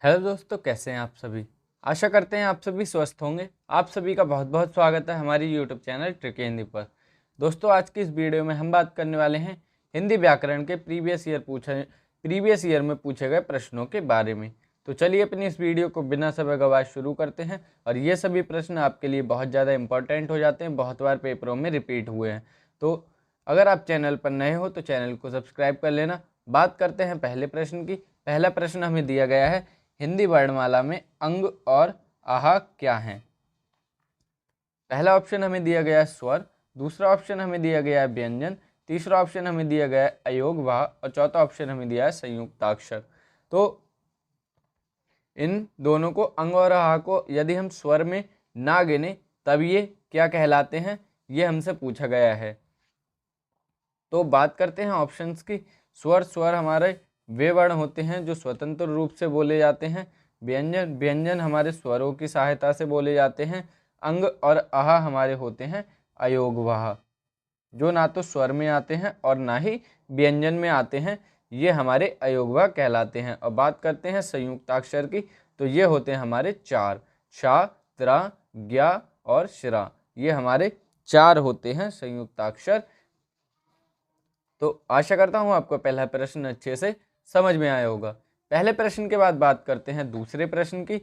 Hello दोस्तों, कैसे हैं आप सभी। आशा करते हैं आप सभी स्वस्थ होंगे। आप सभी का बहुत बहुत स्वागत है हमारी यूट्यूब चैनल ट्रिकी हिंदी पर। दोस्तों, आज की इस वीडियो में हम बात करने वाले हैं हिंदी व्याकरण के प्रीवियस ईयर में पूछे गए प्रश्नों के बारे में। तो चलिए अपनी इस वीडियो को बिना समय गवाए शुरू करते हैं। और ये सभी प्रश्न आपके लिए बहुत ज़्यादा इंपॉर्टेंट हो जाते हैं, बहुत बार पेपरों में रिपीट हुए हैं। तो अगर आप चैनल पर नए हो तो चैनल को सब्सक्राइब कर लेना। बात करते हैं पहले प्रश्न की। पहला प्रश्न हमें दिया गया है, हिंदी वर्णमाला में अंग और आहा क्या हैं। पहला ऑप्शन हमें दिया गया है स्वर, दूसरा ऑप्शन हमें दिया गया है व्यंजन, तीसरा ऑप्शन हमें दिया गया है अयोगवाह और चौथा ऑप्शन हमें दिया है संयुक्ताक्षर। तो इन दोनों को, अंग और आहा को, यदि हम स्वर में ना गिने तब ये क्या कहलाते हैं, ये हमसे पूछा गया है। तो बात करते हैं ऑप्शंस की। स्वर हमारे वे वर्ण होते हैं जो स्वतंत्र रूप से बोले जाते हैं। व्यंजन हमारे स्वरों की सहायता से बोले जाते हैं। अंग और आहा हमारे होते हैं अयोगवाह, जो ना तो स्वर में आते हैं और ना ही व्यंजन में आते हैं। ये हमारे अयोगवाह कहलाते हैं। और बात करते हैं संयुक्ताक्षर की, तो ये होते हैं हमारे चार, शा, त्रा, ज्ञा और शिरा। ये हमारे चार होते हैं संयुक्ताक्षर। तो आशा करता हूँ आपको पहला प्रश्न अच्छे से समझ में आया होगा। पहले प्रश्न के बाद बात करते हैं दूसरे प्रश्न की।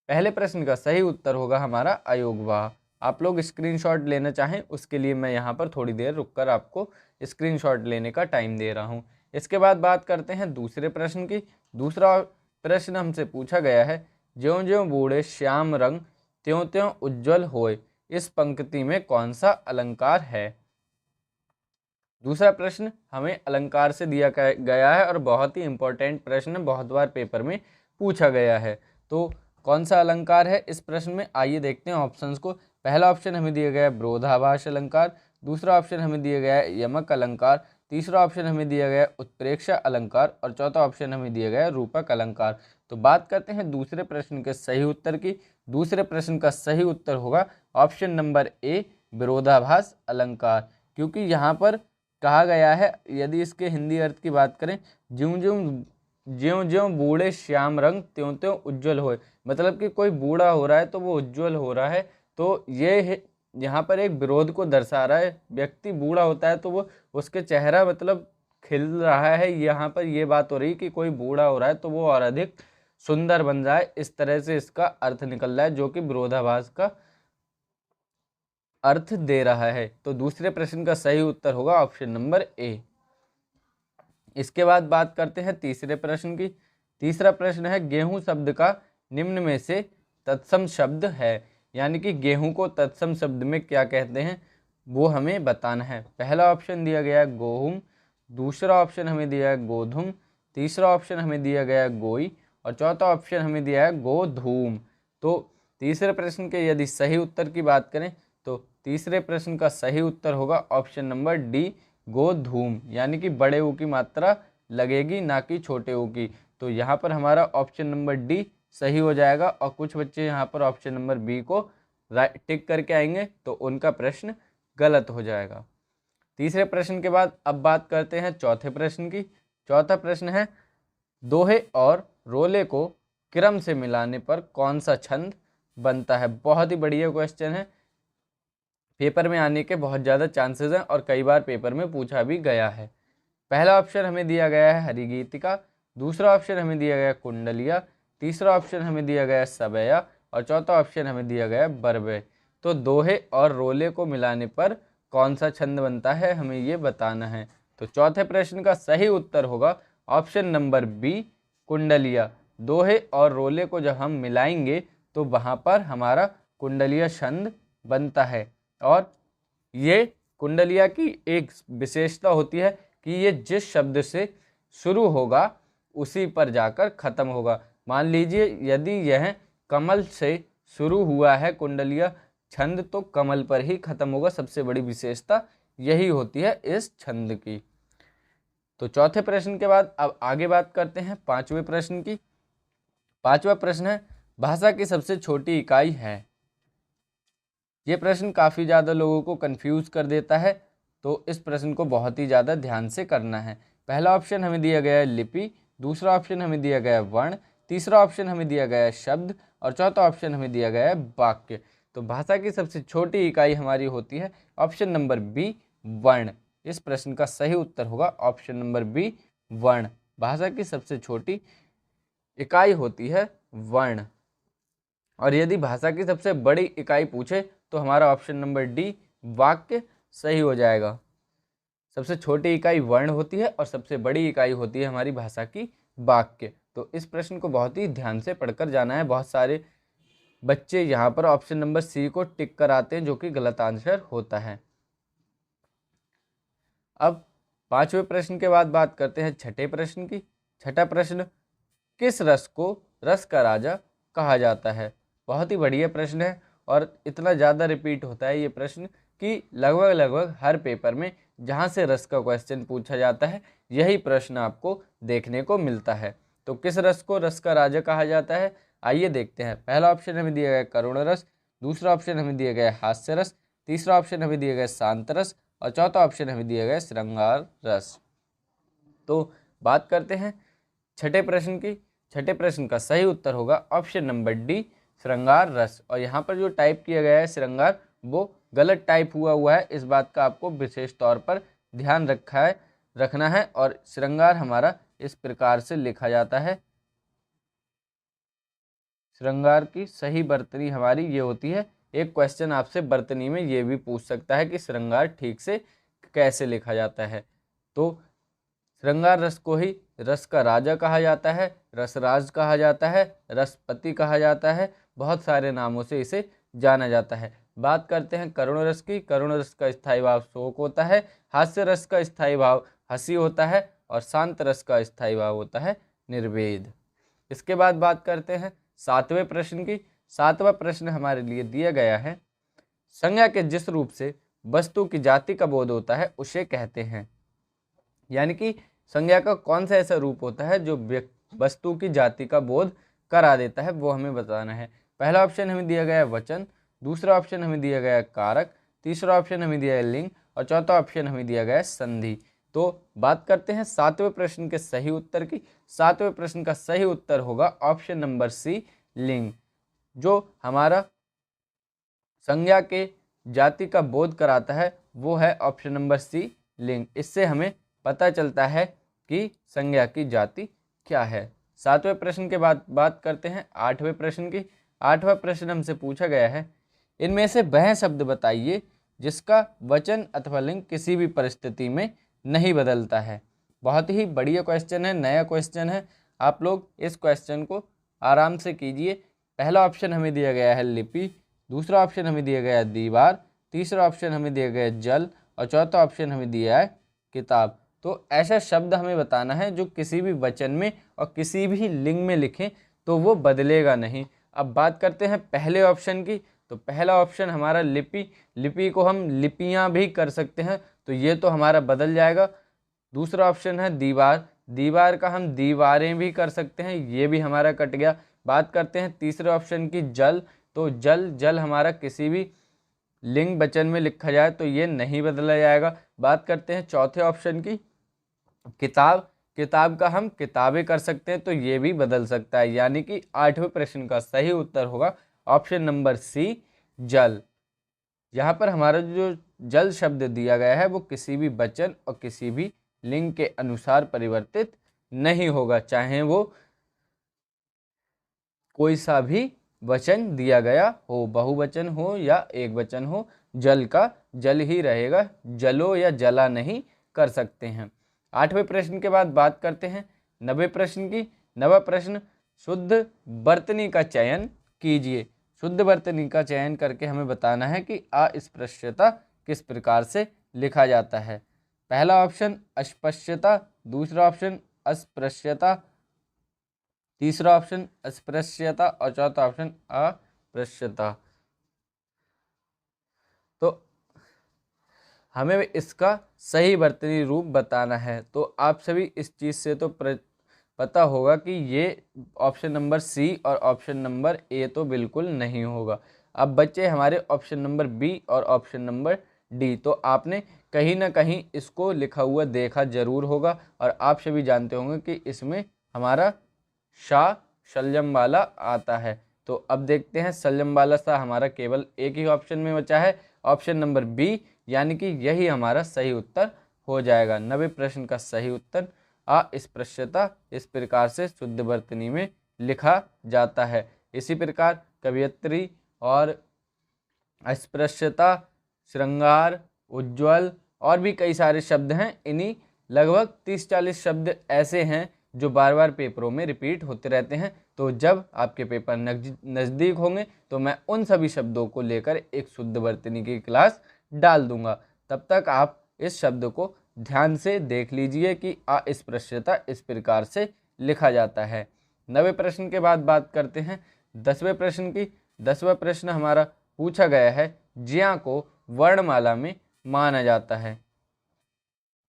पहले प्रश्न का सही उत्तर होगा हमारा अयोगवाह। आप लोग स्क्रीनशॉट लेना चाहें उसके लिए मैं यहाँ पर थोड़ी देर रुककर आपको स्क्रीनशॉट लेने का टाइम दे रहा हूँ। इसके बाद बात करते हैं दूसरे प्रश्न की। दूसरा प्रश्न हमसे पूछा गया है, ज्यों ज्यों बूढ़े श्याम रंग त्यों त्यों उज्ज्वल होए, इस पंक्ति में कौन सा अलंकार है। दूसरा प्रश्न हमें अलंकार से दिया गया है और बहुत ही इंपॉर्टेंट प्रश्न, बहुत बार पेपर में पूछा गया है। तो कौन सा अलंकार है इस प्रश्न में, आइए देखते हैं ऑप्शंस को। पहला ऑप्शन हमें दिया गया है विरोधाभास अलंकार, दूसरा ऑप्शन हमें दिया गया है यमक अलंकार, तीसरा ऑप्शन हमें दिया गया है उत्प्रेक्षा अलंकार और चौथा ऑप्शन हमें दिया गया है रूपक अलंकार। तो बात करते हैं दूसरे प्रश्न के सही उत्तर की। दूसरे प्रश्न का सही उत्तर होगा ऑप्शन नंबर ए, विरोधाभास अलंकार। क्योंकि यहाँ पर कहा गया है, यदि इसके हिंदी अर्थ की बात करें, ज्यों ज्यों ज्यों ज्यों बूढ़े श्याम रंग त्यों त्यों उज्ज्वल होए, मतलब कि कोई बूढ़ा हो रहा है तो वो उज्ज्वल हो रहा है। तो ये यहाँ पर एक विरोध को दर्शा रहा है। व्यक्ति बूढ़ा होता है तो वो, उसके चेहरा मतलब खिल रहा है। यहाँ पर ये बात हो रही कि कोई बूढ़ा हो रहा है तो वो और अधिक सुंदर बन जाए, इस तरह से इसका अर्थ निकल रहा है, जो कि विरोधाभास का अर्थ दे रहा है। तो दूसरे प्रश्न का सही उत्तर होगा ऑप्शन नंबर ए। इसके बाद बात करते हैं तीसरे प्रश्न की। तीसरा प्रश्न है, गेहूं शब्द का निम्न में से तत्सम शब्द है, यानी कि गेहूं को तत्सम शब्द में क्या कहते हैं वो हमें बताना है। पहला ऑप्शन दिया गया है गोहुम, दूसरा ऑप्शन हमें दिया है गोधुम, तीसरा ऑप्शन हमें दिया गया है गोई और चौथा ऑप्शन हमें दिया है गोधूम। तो तीसरे प्रश्न के यदि सही उत्तर की बात करें तो तीसरे प्रश्न का सही उत्तर होगा ऑप्शन नंबर डी, गोधूम, यानी कि बड़े ऊ की मात्रा लगेगी, ना कि छोटे ऊ की। तो यहाँ पर हमारा ऑप्शन नंबर डी सही हो जाएगा। और कुछ बच्चे यहाँ पर ऑप्शन नंबर बी को टिक करके आएंगे तो उनका प्रश्न गलत हो जाएगा। तीसरे प्रश्न के बाद अब बात करते हैं चौथे प्रश्न की। चौथा प्रश्न है, दोहे और रोले को क्रम से मिलाने पर कौन सा छंद बनता है। बहुत ही बढ़िया क्वेश्चन है, पेपर में आने के बहुत ज़्यादा चांसेस हैं और कई बार पेपर में पूछा भी गया है। पहला ऑप्शन हमें दिया गया है हरिगीतिका, दूसरा ऑप्शन हमें दिया गया है कुंडलिया, तीसरा ऑप्शन हमें दिया गया है सबया और चौथा ऑप्शन हमें दिया गया है बरबे। तो दोहे और रोले को मिलाने पर कौन सा छंद बनता है, हमें ये बताना है। तो चौथे प्रश्न का सही उत्तर होगा ऑप्शन नंबर बी, कुंडलिया। दोहे और रोले को जब हम मिलाएंगे तो वहाँ पर हमारा कुंडलिया छंद बनता है। और ये कुंडलिया की एक विशेषता होती है कि ये जिस शब्द से शुरू होगा उसी पर जाकर खत्म होगा। मान लीजिए यदि यह कमल से शुरू हुआ है कुंडलिया छंद, तो कमल पर ही खत्म होगा। सबसे बड़ी विशेषता यही होती है इस छंद की। तो चौथे प्रश्न के बाद अब आगे बात करते हैं पांचवें प्रश्न की। पांचवा प्रश्न है, भाषा की सबसे छोटी इकाई है। ये प्रश्न काफ़ी ज़्यादा लोगों को कंफ्यूज कर देता है, तो इस प्रश्न को बहुत ही ज़्यादा ध्यान से करना है। पहला ऑप्शन हमें दिया गया है लिपि, दूसरा ऑप्शन हमें दिया गया है वर्ण, तीसरा ऑप्शन हमें दिया गया है शब्द और चौथा ऑप्शन हमें दिया गया है वाक्य। तो भाषा की सबसे छोटी इकाई हमारी होती है ऑप्शन नंबर बी, वर्ण। इस प्रश्न का सही उत्तर होगा ऑप्शन नंबर बी, वर्ण। भाषा की सबसे छोटी इकाई होती है वर्ण। और यदि भाषा की सबसे बड़ी इकाई पूछे तो हमारा ऑप्शन नंबर डी, वाक्य, सही हो जाएगा। सबसे छोटी इकाई वर्ण होती है और सबसे बड़ी इकाई होती है हमारी भाषा की वाक्य। तो इस प्रश्न को बहुत ही ध्यान से पढ़कर जाना है। बहुत सारे बच्चे यहाँ पर ऑप्शन नंबर सी को टिक कराते हैं, जो कि गलत आंसर होता है। अब पांचवें प्रश्न के बाद बात करते हैं छठे प्रश्न की। छठा प्रश्न, किस रस को रस का राजा कहा जाता है? बहुत ही बढ़िया प्रश्न है और इतना ज़्यादा रिपीट होता है ये प्रश्न कि लगभग हर पेपर में जहाँ से रस का क्वेश्चन पूछा जाता है यही प्रश्न आपको देखने को मिलता है। तो किस रस को रस का राजा कहा जाता है, आइए देखते हैं। पहला ऑप्शन हमें दिया गया करुण रस, दूसरा ऑप्शन हमें दिया गया हास्य रस, तीसरा ऑप्शन हमें दिया गया शांत रस और चौथा ऑप्शन हमें दिया गया श्रृंगार रस। तो बात करते हैं छठे प्रश्न की। छठे प्रश्न का सही उत्तर होगा ऑप्शन नंबर डी, श्रृंगार रस। और यहाँ पर जो टाइप किया गया है श्रृंगार, वो गलत टाइप हुआ है। इस बात का आपको विशेष तौर पर ध्यान रखना है। और श्रृंगार हमारा इस प्रकार से लिखा जाता है। श्रृंगार की सही वर्तनी हमारी ये होती है। एक क्वेश्चन आपसे वर्तनी में ये भी पूछ सकता है कि श्रृंगार ठीक से कैसे लिखा जाता है। तो श्रृंगार रस को ही रस का राजा कहा जाता है, रसराज कहा जाता है, रसपति कहा जाता है, बहुत सारे नामों से इसे जाना जाता है। बात करते हैं करुण रस की। करुण रस का स्थायी भाव शोक होता है, हास्य रस का स्थायी भाव हंसी होता है और शांत रस का स्थायी भाव होता है निर्वेद। इसके बाद बात करते हैं सातवें प्रश्न की। सातवां प्रश्न हमारे लिए दिया गया है, संज्ञा के जिस रूप से वस्तु की जाति का बोध होता है उसे कहते हैं। यानी कि संज्ञा का कौन सा ऐसा रूप होता है जो वस्तु की जाति का बोध करा देता है, वो हमें बताना है। पहला ऑप्शन हमें दिया गया है वचन, दूसरा ऑप्शन हमें दिया गया है कारक, तीसरा ऑप्शन हमें दिया है लिंग और चौथा ऑप्शन हमें दिया गया है संधि। तो बात करते हैं सातवें प्रश्न के सही उत्तर की। सातवें प्रश्न का सही उत्तर होगा ऑप्शन नंबर सी, लिंग। जो हमारा संज्ञा के जाति का बोध कराता है वो है ऑप्शन नंबर सी, लिंग। इससे हमें पता चलता है कि संज्ञा की जाति क्या है। सातवें प्रश्न के बाद बात करते हैं आठवें प्रश्न की। आठवां प्रश्न हमसे पूछा गया है, इनमें से वह शब्द बताइए जिसका वचन अथवा लिंग किसी भी परिस्थिति में नहीं बदलता है। बहुत ही बढ़िया क्वेश्चन है, नया क्वेश्चन है। आप लोग इस क्वेश्चन को आराम से कीजिए। पहला ऑप्शन हमें दिया गया है लिपि, दूसरा ऑप्शन हमें दिया गया है दीवार, तीसरा ऑप्शन हमें दिया गया है जल और चौथा ऑप्शन हमें दिया है किताब। तो ऐसा शब्द हमें बताना है जो किसी भी वचन में और किसी भी लिंग में लिखें तो वो बदलेगा नहीं। अब बात करते हैं पहले ऑप्शन की। तो पहला ऑप्शन हमारा लिपि, लिपि को हम लिपियां भी कर सकते हैं, तो ये तो हमारा बदल जाएगा। दूसरा ऑप्शन है दीवार, दीवार का हम दीवारें भी कर सकते हैं, ये भी हमारा कट गया। बात करते हैं तीसरे ऑप्शन की जल, तो जल, जल हमारा किसी भी लिंग वचन में लिखा जाए तो ये नहीं बदला जाएगा। बात करते हैं चौथे ऑप्शन की किताब, किताब का हम किताबें कर सकते हैं, तो ये भी बदल सकता है। यानी कि आठवें प्रश्न का सही उत्तर होगा ऑप्शन नंबर सी, जल। यहाँ पर हमारा जो जल शब्द दिया गया है वो किसी भी वचन और किसी भी लिंग के अनुसार परिवर्तित नहीं होगा, चाहे वो कोई सा भी वचन दिया गया हो, बहुवचन हो या एक वचन हो, जल का जल ही रहेगा, जलो या जला नहीं कर सकते हैं। आठवें प्रश्न के बाद बात करते हैं नवे प्रश्न की। नवा प्रश्न, शुद्ध वर्तनी का चयन कीजिए। शुद्ध वर्तनी का चयन करके हमें बताना है कि अस्पृश्यता किस प्रकार से लिखा जाता है। पहला ऑप्शन अस्पृश्यता, दूसरा ऑप्शन अस्पृश्यता, तीसरा ऑप्शन अस्पृश्यता और चौथा ऑप्शन अस्पृश्यता। तो हमें इसका सही वर्तनी रूप बताना है। तो आप सभी इस चीज़ से तो पता होगा कि ये ऑप्शन नंबर सी और ऑप्शन नंबर ए तो बिल्कुल नहीं होगा। अब बच्चे हमारे ऑप्शन नंबर बी और ऑप्शन नंबर डी। तो आपने कहीं ना कहीं इसको लिखा हुआ देखा जरूर होगा और आप सभी जानते होंगे कि इसमें हमारा शाह शलजम वाला आता है। तो अब देखते हैं सलजम वाला शाह हमारा केवल एक ही ऑप्शन में बचा है, ऑप्शन नंबर बी, यानी कि यही हमारा सही उत्तर हो जाएगा। 90 प्रश्न का सही उत्तर अस्पृश्यता इस प्रकार से शुद्ध वर्तनी में लिखा जाता है। इसी प्रकार कवियत्री और अस्पृश्यता, श्रृंगार, उज्ज्वल और भी कई सारे शब्द हैं। इन्हीं लगभग 30-40 शब्द ऐसे हैं जो बार बार पेपरों में रिपीट होते रहते हैं। तो जब आपके पेपर नज़दीक होंगे तो मैं उन सभी शब्दों को लेकर एक शुद्ध वर्तनी की क्लास डाल दूंगा। तब तक आप इस शब्द को ध्यान से देख लीजिए कि अस्पृश्यता इस प्रकार से लिखा जाता है। 90 प्रश्न के बाद बात करते हैं 10वें प्रश्न की। 10वां प्रश्न हमारा पूछा गया है, ज्या को वर्णमाला में माना जाता है।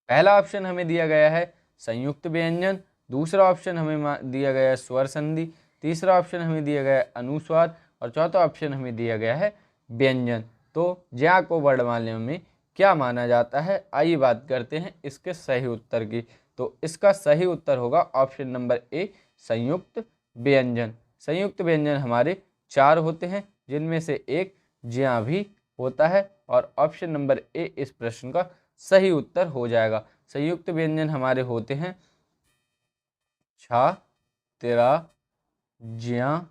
पहला ऑप्शन हमें दिया गया है संयुक्त व्यंजन, दूसरा ऑप्शन हमें दिया गया है स्वर संधि, तीसरा ऑप्शन हमें दिया गया है अनुस्वार और चौथा ऑप्शन हमें दिया गया है व्यंजन। तो ज्या को वर्णमाला में क्या माना जाता है, आइए बात करते हैं इसके सही उत्तर की। तो इसका सही उत्तर होगा ऑप्शन नंबर ए, संयुक्त व्यंजन। संयुक्त व्यंजन हमारे 4 होते हैं, जिनमें से एक ज्या भी होता है और ऑप्शन नंबर ए इस प्रश्न का सही उत्तर हो जाएगा। संयुक्त व्यंजन हमारे होते हैं छा, तिरा, ज्या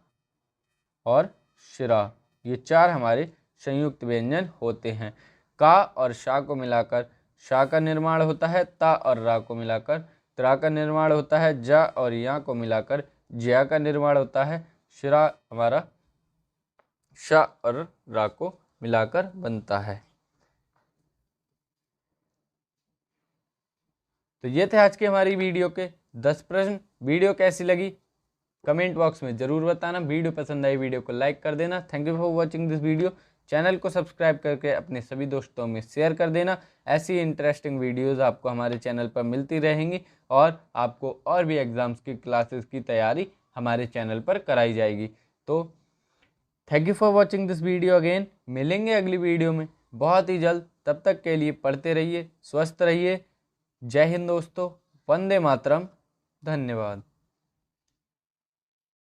और शिरा, ये 4 हमारे संयुक्त व्यंजन होते हैं। का और शा को मिलाकर शा का निर्माण होता है, ता और रा को मिलाकर त्रा का निर्माण होता है, जा और या को मिलाकर ज्या का निर्माण होता है, शिरा हमारा शा और रा को मिलाकर बनता है। तो ये थे आज की हमारी वीडियो के 10 प्रश्न। वीडियो कैसी लगी कमेंट बॉक्स में ज़रूर बताना। वीडियो पसंद आई वीडियो को लाइक कर देना। Thank you for watching this video. Channel को सब्सक्राइब करके अपने सभी दोस्तों में शेयर कर देना। ऐसी इंटरेस्टिंग वीडियोस आपको हमारे चैनल पर मिलती रहेंगी और आपको और भी एग्ज़ाम्स की क्लासेस की तैयारी हमारे चैनल पर कराई जाएगी। तो thank you for watching this video again. मिलेंगे अगली वीडियो में बहुत ही जल्द। तब तक के लिए पढ़ते रहिए, स्वस्थ रहिए। जय हिंद दोस्तों, वंदे मातरम, धन्यवाद।